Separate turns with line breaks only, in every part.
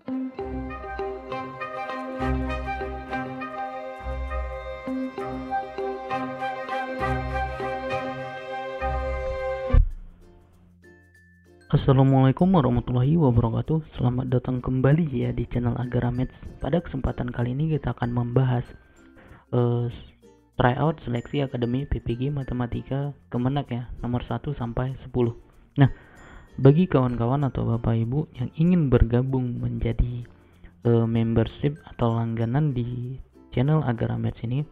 Assalamualaikum warahmatullahi wabarakatuh. Selamat datang kembali ya di channel Agaramed. Pada kesempatan kali ini kita akan membahas tryout seleksi akademi PPG Matematika Kemenak ya, nomor 1 sampai 10. Nah, bagi kawan-kawan atau Bapak Ibu yang ingin bergabung menjadi membership atau langganan di channel Agaramed ini,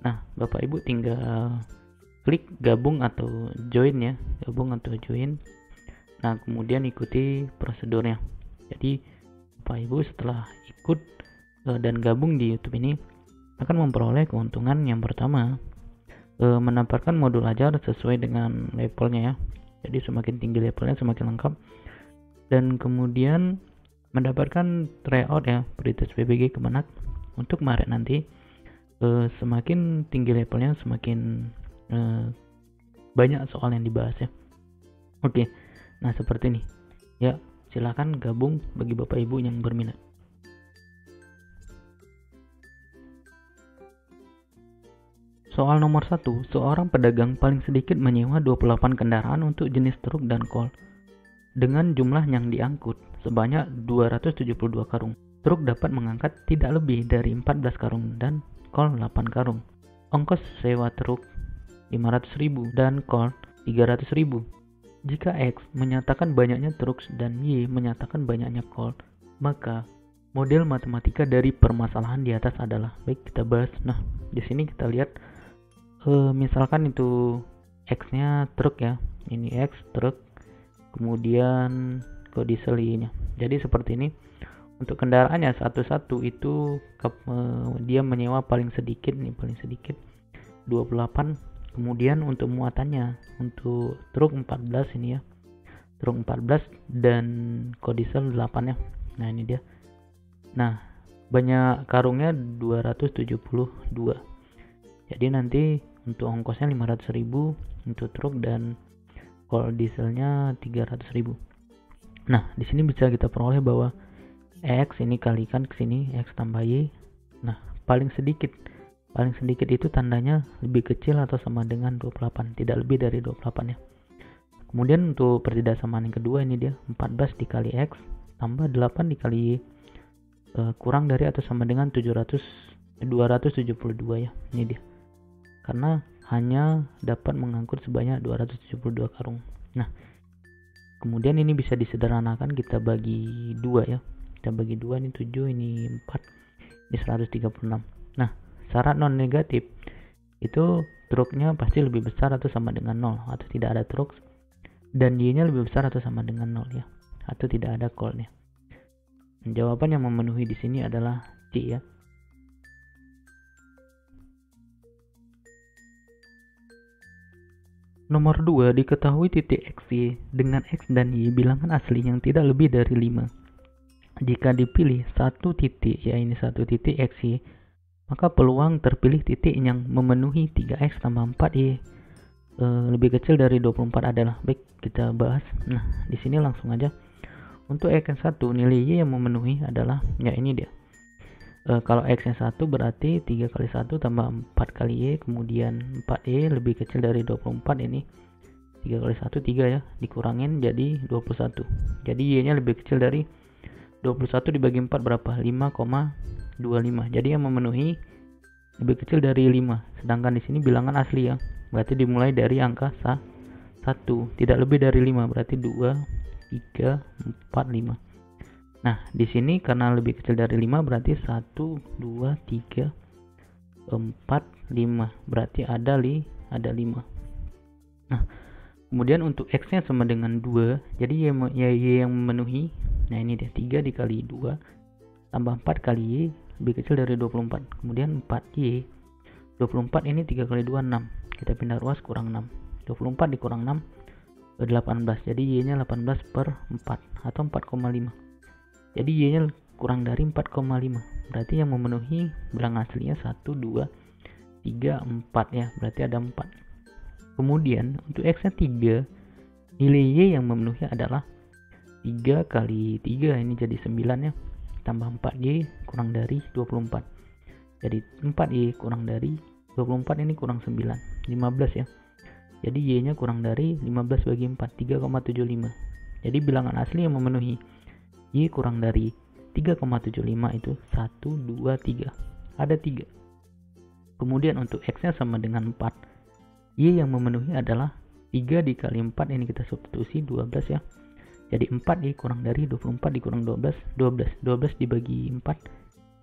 nah Bapak Ibu tinggal klik gabung atau join ya, gabung atau join. Nah, kemudian ikuti prosedurnya. Jadi, Bapak Ibu setelah ikut dan gabung di YouTube ini akan memperoleh keuntungan yang pertama, mendapatkan modul ajar sesuai dengan levelnya ya. Jadi, semakin tinggi levelnya semakin lengkap. Dan kemudian mendapatkan tryout ya, Prioritas PPG Kemenak untuk Maret nanti. Semakin tinggi levelnya semakin banyak soal yang dibahas ya. Oke. Nah, seperti ini. Ya, silakan gabung bagi Bapak Ibu yang berminat. Soal nomor 1, seorang pedagang paling sedikit menyewa 28 kendaraan untuk jenis truk dan kol dengan jumlah yang diangkut sebanyak 272 karung. Truk dapat mengangkat tidak lebih dari 14 karung dan kol 8 karung. Ongkos sewa truk 500.000 dan kol 300.000. Jika X menyatakan banyaknya truk dan Y menyatakan banyaknya kol, maka model matematika dari permasalahan di atas adalah. Baik, kita bahas. Nah, di sini kita lihat misalkan itu X-nya truk ya. Ini X truk, kemudian ke diesel Y-nya. Jadi seperti ini. Untuk kendaraannya satu-satu itu dia menyewa paling sedikit 28. Kemudian untuk muatannya, untuk truk 14 ini ya, truk 14 dan kodisel 8 ya. Nah, ini dia. Nah, banyak karungnya 272. Jadi nanti untuk ongkosnya 500.000 untuk truk dan kol dieselnya 300.000. Nah, di sini bisa kita peroleh bahwa X ini kalikan ke sini, X tambah Y. Nah, paling sedikit itu tandanya lebih kecil atau sama dengan 28, tidak lebih dari 28 ya. Kemudian untuk pertidaksamaan yang kedua ini dia 14 dikali X tambah 8 dikali Y kurang dari atau sama dengan 272 ya. Ini dia. Karena hanya dapat mengangkut sebanyak 272 karung. Nah, kemudian ini bisa disederhanakan, kita bagi 2 ya. Kita bagi 2, ini 7, ini 4, ini 136. Nah, syarat non negatif itu truknya pasti lebih besar atau sama dengan 0 atau tidak ada truk, dan Y-nya lebih besar atau sama dengan 0 ya, atau tidak ada call-nya. Jawaban yang memenuhi di sini adalah C ya. Nomor 2, diketahui titik XY dengan X dan Y bilangan asli yang tidak lebih dari 5. Jika dipilih satu titik, ya ini satu titik XY, maka peluang terpilih titik yang memenuhi 3X tambah 4Y lebih kecil dari 24 adalah. Baik, kita bahas. Nah, di sini langsung aja. Untuk X yang 1, nilai Y yang memenuhi adalah, ya ini dia. Kalau X yang 1 berarti 3 kali 1 tambah 4 kali Y, kemudian 4Y lebih kecil dari 24, ini 3 kali 1, 3 ya, dikurangin jadi 21. Jadi Y nya lebih kecil dari 21 dibagi 4 berapa? 5,25. Jadi yang memenuhi lebih kecil dari 5. Sedangkan di sini bilangan asli ya. Berarti dimulai dari angka 1. Tidak lebih dari 5. Berarti 2, 3, 4, 5. Nah, di sini karena lebih kecil dari 5 berarti 1, 2, 3, 4, 5. Berarti ada 5. Nah, kemudian untuk X-nya sama dengan 2. Jadi Y yang memenuhi. Nah, ini dia 3 dikali 2 tambah 4 kali Y lebih kecil dari 24. Kemudian 4Y. 24 ini 3 kali 2 6. Kita pindah ruas kurang 6. 24 dikurang 6 18. Jadi Y-nya 18 per 4 atau 4,5. Jadi Y-nya kurang dari 4,5. Berarti yang memenuhi bilangan aslinya 1, 2, 3, 4 ya. Berarti ada 4. Kemudian untuk X-nya 3, nilai Y yang memenuhi adalah 3 kali 3 ini jadi 9 ya, tambah 4Y kurang dari 24. Jadi 4Y kurang dari 24 ini kurang 9, 15 ya. Jadi Y nya kurang dari 15 bagi 4, 3,75. Jadi bilangan asli yang memenuhi Y kurang dari 3,75 itu 1, 2, 3. Ada 3. Kemudian untuk X nya sama dengan 4. Y yang memenuhi adalah 3 dikali 4, ini kita substitusi 12 ya. Jadi 4Y kurang dari 24 dikurang 12, 12 dibagi 4,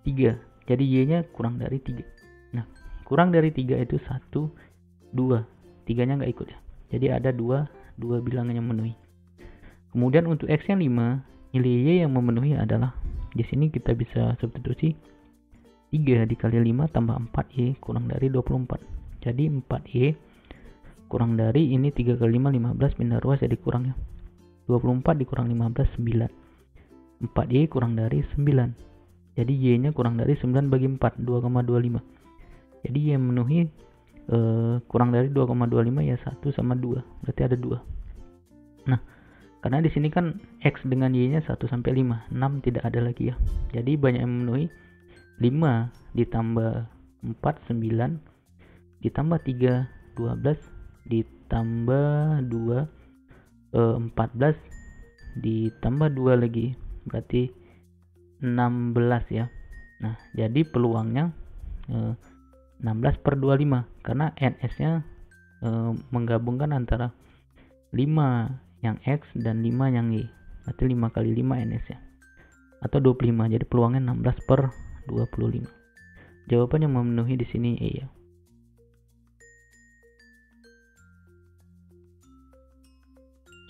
3. Jadi Y nya kurang dari 3. Nah, kurang dari 3 itu 1, 2. 3 nya nggak ikut ya. Jadi ada 2 bilangan yang memenuhi. Kemudian untuk X yang 5, nilai Y yang memenuhi adalah, di sini kita bisa substitusi 3 dikali 5 tambah 4Y kurang dari 24. Jadi 4Y kurang dari ini 3 kali 5, 15, pindah ruas jadi kurang ya. 24 dikurang 15, 9. 4Y kurang dari 9. Jadi Y nya kurang dari 9 bagi 4, 2,25. Jadi Y memenuhi kurang dari 2,25 ya 1 sama 2. Berarti ada 2. Nah, karena di sini kan X dengan Y nya 1 sampai 5, 6 tidak ada lagi ya. Jadi banyak yang memenuhi 5 ditambah 4, 9, ditambah 3, 12, ditambah 2, 14, ditambah 2 lagi, berarti 16 ya. Nah, jadi peluangnya 16/25 karena NS nya menggabungkan antara 5 yang X dan 5 yang Y, berarti 5 kali 5 NS nya atau 25. Jadi peluangnya 16/25. Jawaban yang memenuhi di sini E ya.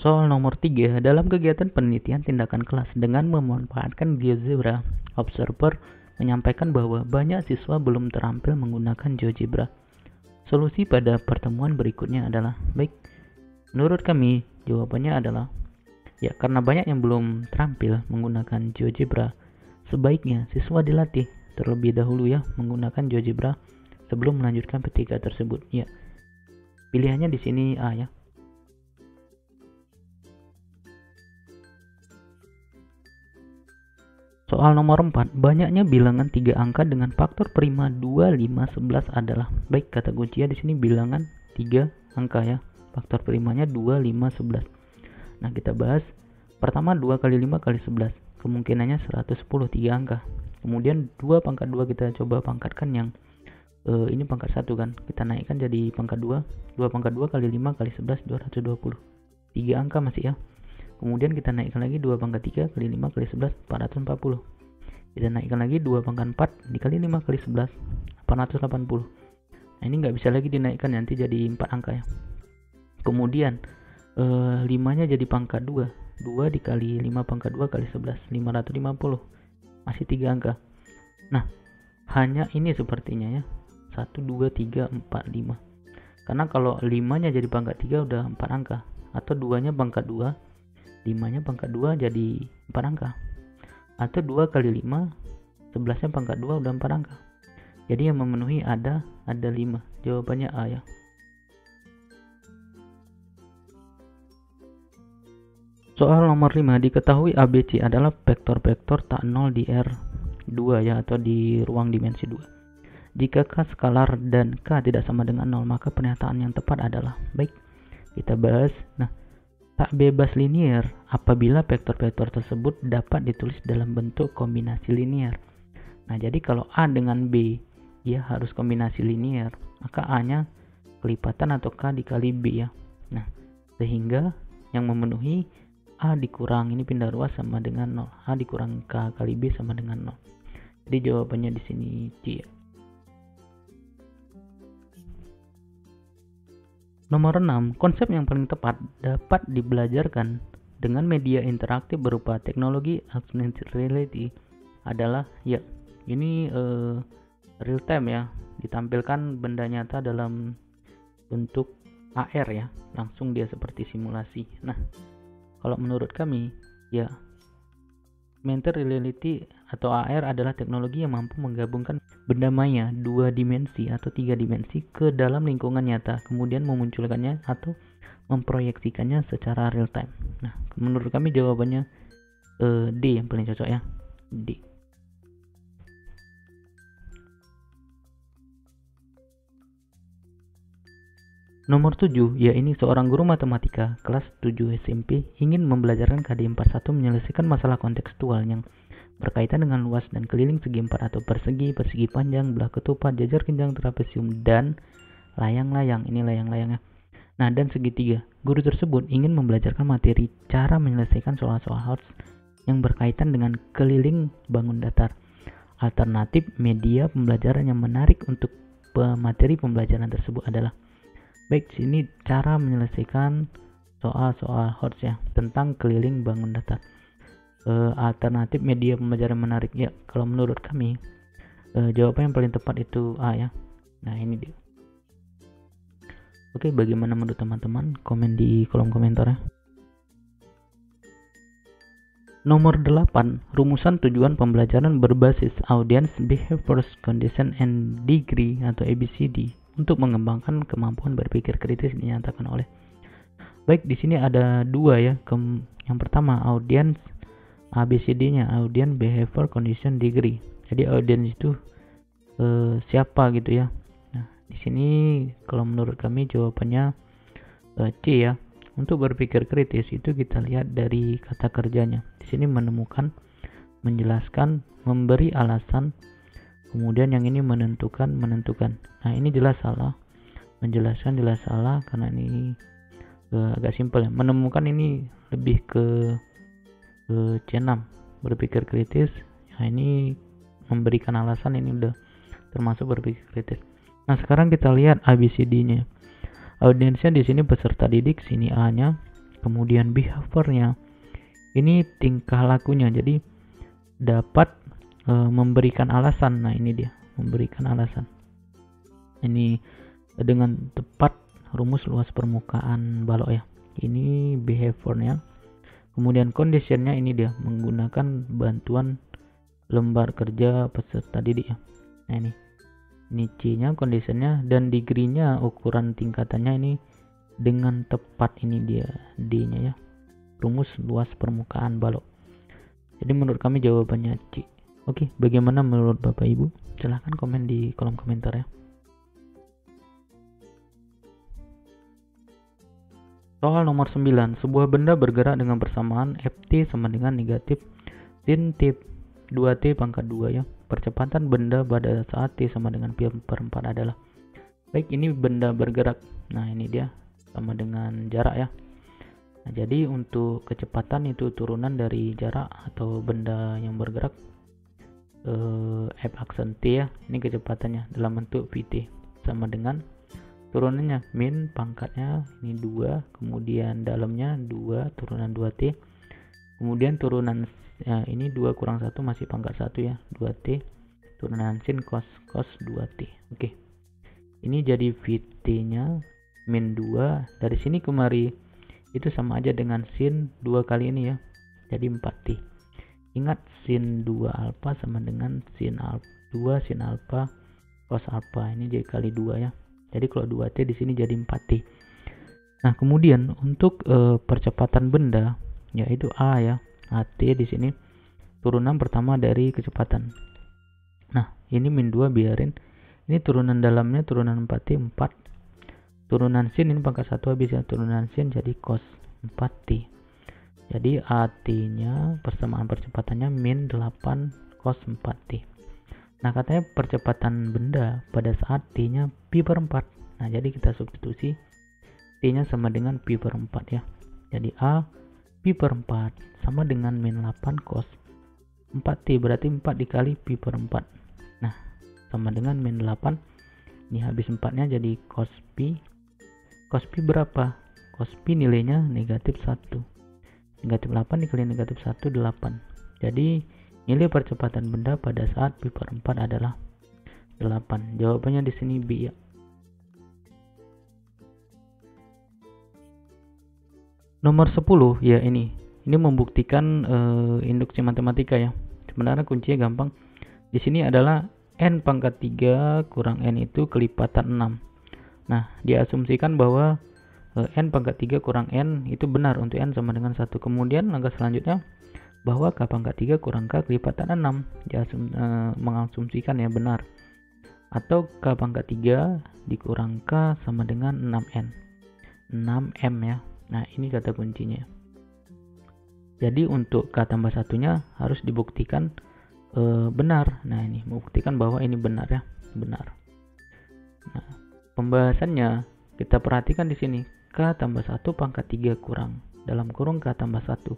Soal nomor 3, dalam kegiatan penelitian tindakan kelas dengan memanfaatkan GeoGebra, observer menyampaikan bahwa banyak siswa belum terampil menggunakan GeoGebra. Solusi pada pertemuan berikutnya adalah, baik, menurut kami jawabannya adalah, ya karena banyak yang belum terampil menggunakan GeoGebra, sebaiknya siswa dilatih terlebih dahulu ya menggunakan GeoGebra sebelum melanjutkan petiga tersebut. Ya, pilihannya di sini A ya. Soal nomor 4, banyaknya bilangan 3 angka dengan faktor prima 2, 5, 11 adalah, baik, kata kuncinya di sini bilangan 3 angka ya. Faktor primanya 2, 5, 11. Nah, kita bahas pertama 2 kali 5 kali 11. Kemungkinannya 110, 3 angka. Kemudian 2 pangkat 2 kita coba pangkatkan yang ini pangkat 1 kan. Kita naikkan jadi pangkat 2. 2 pangkat 2 kali 5 kali 11 220. 3 angka masih ya. Kemudian kita naikkan lagi 2 pangkat 3 kali 5 kali 11 440. Kita naikkan lagi 2 pangkat 4 dikali 5 kali 11 880. Nah, ini nggak bisa lagi dinaikkan, nanti jadi 4 angka ya. Kemudian 5 nya jadi pangkat 2. 2 dikali 5 pangkat 2 kali 11 550. Masih 3 angka. Nah, hanya ini sepertinya ya. 1, 2, 3, 4, 5. Karena kalau 5 nya jadi pangkat 3 udah 4 angka. Atau 2 nya pangkat 2, 5 nya pangkat 2 jadi 4 angka. Atau 2 kali 5, 11 nya pangkat 2 udah 4 angka. Jadi yang memenuhi ada 5. Jawabannya A ya. Soal nomor 5, diketahui ABC adalah vektor-vektor tak nol di R2 ya, atau di ruang dimensi 2. Jika K skalar dan K tidak sama dengan 0, maka pernyataan yang tepat adalah, baik, kita bahas. Nah, tak bebas linier apabila vektor-vektor tersebut dapat ditulis dalam bentuk kombinasi linier. Nah, jadi kalau A dengan B ya harus kombinasi linier, maka A-nya kelipatan atau K dikali B ya. Nah, sehingga yang memenuhi A dikurang ini pindah ruas sama dengan 0. A dikurang K kali B sama dengan 0. Jadi jawabannya di sini C ya. Nomor 6, konsep yang paling tepat dapat dibelajarkan dengan media interaktif berupa teknologi augmented reality adalah, ya, ini real time ya, ditampilkan benda nyata dalam bentuk AR ya, langsung dia seperti simulasi. Nah, kalau menurut kami ya, augmented reality atau AR adalah teknologi yang mampu menggabungkan benda maya 2 dimensi atau 3 dimensi ke dalam lingkungan nyata, kemudian memunculkannya atau memproyeksikannya secara real time. Nah, menurut kami jawabannya D yang paling cocok ya, D. Nomor 7, ya ini seorang guru matematika kelas 7 SMP ingin membelajarkan KD 41 menyelesaikan masalah kontekstual yang berkaitan dengan luas dan keliling segi empat atau persegi, persegi panjang, belah ketupat, jajar kenjang, trapesium, dan layang-layang. Ini layang-layangnya. Nah, dan segitiga. Guru tersebut ingin membelajarkan materi cara menyelesaikan soal-soal Hodge yang berkaitan dengan keliling bangun datar. Alternatif media pembelajaran yang menarik untuk materi pembelajaran tersebut adalah baik, sini cara menyelesaikan soal-soal Hodge ya tentang keliling bangun datar. Alternatif media pembelajaran menarik ya, kalau menurut kami jawaban yang paling tepat itu A ya. Nah, ini dia. Oke, bagaimana menurut teman-teman? Komen di kolom komentar ya. Nomor 8, rumusan tujuan pembelajaran berbasis audience, behaviors, condition, and degree atau ABCD untuk mengembangkan kemampuan berpikir kritis dinyatakan oleh. Baik, di sini ada dua ya. Yang pertama audience, ABCD-nya audience, behavior, condition, degree. Jadi audience itu siapa gitu ya. Nah, di sini kalau menurut kami jawabannya C ya. Untuk berpikir kritis itu kita lihat dari kata kerjanya. Di sini menemukan, menjelaskan, memberi alasan, kemudian yang ini menentukan. Nah, ini jelas salah. Menjelaskan jelas salah karena ini agak simpel ya. Menemukan ini lebih ke C6, berpikir kritis. Nah, ini memberikan alasan, ini udah termasuk berpikir kritis. Nah, sekarang kita lihat ABCD-nya. Audiensnya di sini peserta didik, sini A-nya, kemudian behavior-nya. Ini tingkah lakunya. Jadi dapat memberikan alasan. Nah, ini dia, memberikan alasan. Ini dengan tepat rumus luas permukaan balok ya. Ini behavior-nya. Kemudian condition-nya ini dia, menggunakan bantuan lembar kerja peserta didik ya. Nah, ini C-nya, condition-nya, dan degree-nya, ukuran tingkatannya ini dengan tepat. Ini dia D-nya ya, rumus luas permukaan balok. Jadi menurut kami jawabannya C. Oke, bagaimana menurut Bapak Ibu? Silahkan komen di kolom komentar ya. Soal nomor 9, sebuah benda bergerak dengan persamaan Ft sama dengan negatif sin T 2T pangkat 2 ya. Percepatan benda pada saat T sama dengan pi per 4 adalah. Baik, ini benda bergerak. Nah, ini dia sama dengan jarak ya. Nah, jadi untuk kecepatan itu turunan dari jarak atau benda yang bergerak F aksen T ya. Ini kecepatannya dalam bentuk Vt sama dengan turunannya min pangkatnya ini 2, kemudian dalamnya 2 turunan 2T, kemudian turunan ini 2 kurang 1 masih pangkat 1 ya, 2T turunan sin cos 2T. Oke, ini jadi Vt nya min 2, dari sini kemari itu sama aja dengan sin 2 kali ini ya, jadi 4T. Ingat sin 2 alfa sama dengan sin alfa 2 sin alfa cos alfa, ini jadi kali 2 ya. Jadi kalau 2T di sini jadi 4T. Nah, kemudian untuk percepatan benda yaitu A ya. AT di sini turunan pertama dari kecepatan. Nah, ini min 2 biarin. Ini turunan dalamnya turunan 4T 4. Turunan sin ini pangkat 1 habis ya, turunan sin jadi cos 4T. Jadi AT-nya persamaan percepatannya min 8 cos 4T. Nah, katanya percepatan benda pada saat T-nya pi per 4. Nah, jadi kita substitusi T-nya sama dengan pi per 4 ya. Jadi A pi per 4 sama dengan min 8 cos 4T, berarti 4 dikali pi per 4. Nah, sama dengan min 8. Ini habis 4-nya jadi cos pi. Cos pi berapa? Cos pi nilainya negatif 1. Negatif 8 dikali negatif 1, 8. Jadi nilai percepatan benda pada saat pi per 4 adalah 8. Jawabannya di sini B ya. Nomor 10 ya, ini membuktikan induksi matematika ya. Sebenarnya kuncinya gampang. Di sini adalah n pangkat 3 kurang n itu kelipatan 6. Nah, diasumsikan bahwa n pangkat 3 kurang n itu benar untuk n sama dengan 1. Kemudian langkah selanjutnya bahwa K pangkat 3 kurang K kelipatan 6. Dia mengasumsikan ya benar. Atau K pangkat 3 dikurang K sama dengan 6N. 6M ya. Nah, ini kata kuncinya. Jadi untuk K tambah satunya harus dibuktikan benar. Nah, ini membuktikan bahwa ini benar ya, benar. Nah, pembahasannya kita perhatikan di sini. K tambah 1 pangkat 3 kurang dalam kurung K tambah 1.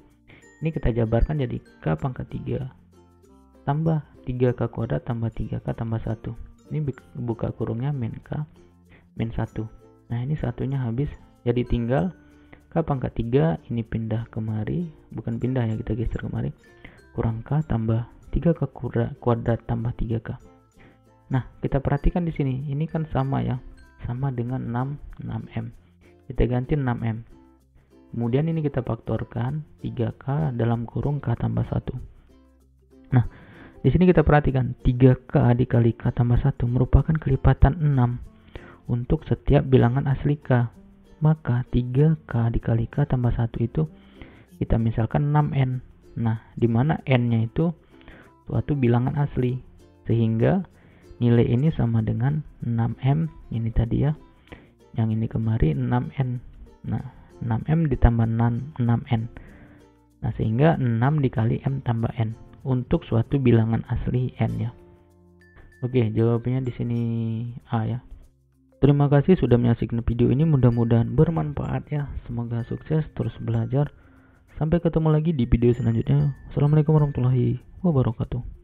Ini kita jabarkan jadi K pangkat 3 tambah 3K kuadrat tambah 3K tambah 1. Ini buka kurungnya min K min 1. Nah, ini satunya habis, jadi tinggal K pangkat 3 ini pindah kemari, bukan pindah ya, kita geser kemari, kurang K tambah 3K kuadrat tambah 3K. Nah, kita perhatikan di sini, ini kan sama ya, sama dengan 6M. Kita ganti 6M. Kemudian ini kita faktorkan 3K dalam kurung K tambah 1. Nah, di sini kita perhatikan 3K dikali K tambah 1 merupakan kelipatan 6 untuk setiap bilangan asli K. Maka 3K dikali K tambah 1 itu kita misalkan 6N. Nah, di mana N-nya itu suatu bilangan asli, sehingga nilai ini sama dengan 6M ini tadi ya, yang ini kemari 6N. Nah, 6M ditambah 6N. Nah, sehingga 6 dikali M tambah N untuk suatu bilangan asli N ya. Oke, jawabannya di sini A ya. Terima kasih sudah menyaksikan video ini, mudah-mudahan bermanfaat ya. Semoga sukses terus belajar. Sampai ketemu lagi di video selanjutnya. Assalamualaikum warahmatullahi wabarakatuh.